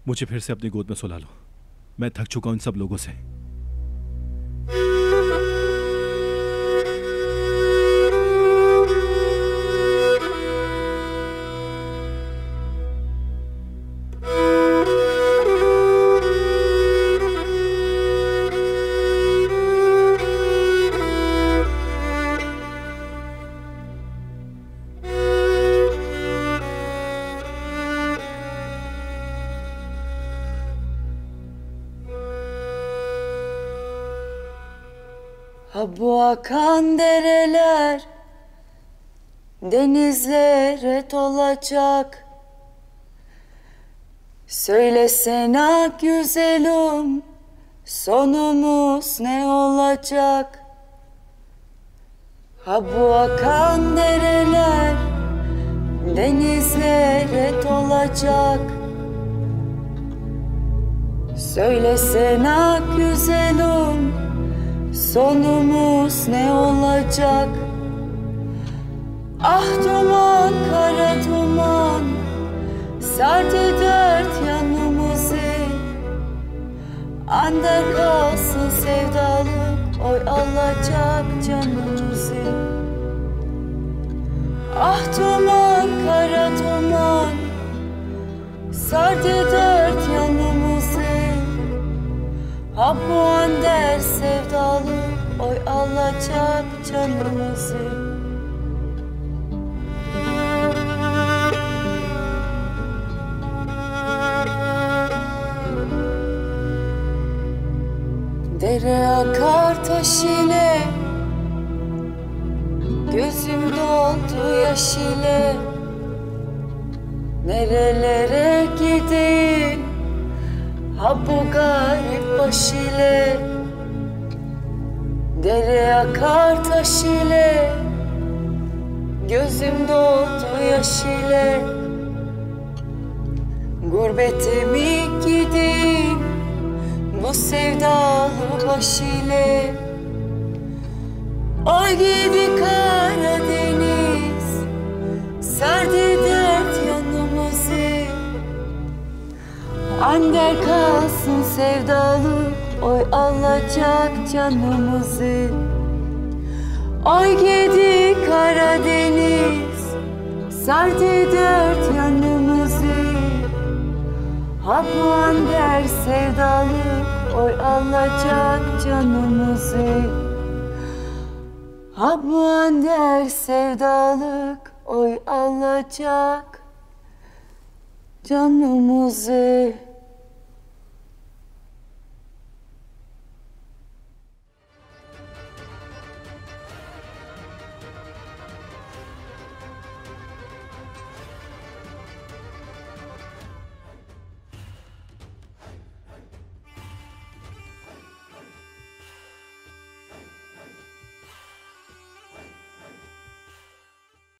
मुझे फिर से अपनी गोद में सुला लो। मैं थक चुका हूं इन सब लोगों से। Bu akan dereler denizlere dolacak. Söylesene güzelim, sonumuz ne olacak? Bu akan dereler denizlere dolacak. Söylesene güzelim, sonumuz ne olacak? Ah duman, kara duman, sardı dört yanımızı. Anda kalsın sevdalık, oy alacak canımızı. Ah duman, kara duman, sardı dört yanımızı. Ha bu an der sevdalı, oy alacak canımızı. Dere akar taş ile, gözüm doldu yaş ile. Nerelere gideyim, ha bu garip baş ile. Dere akar taş ile, gözüm doldu yaş ile. Gurbete mi gideyim, bu sevdalı baş ile. Oy gibi Karadeniz, sardı dert yanımızı. Ander kalsın sevdalı, oy alacak canımızı. Oy gidi Karadeniz, sardı dört yanımızı. Ha bu ander sevdalı, oy alacak canımızı. Ha bu ander sevdalık, oy alacak canımızı.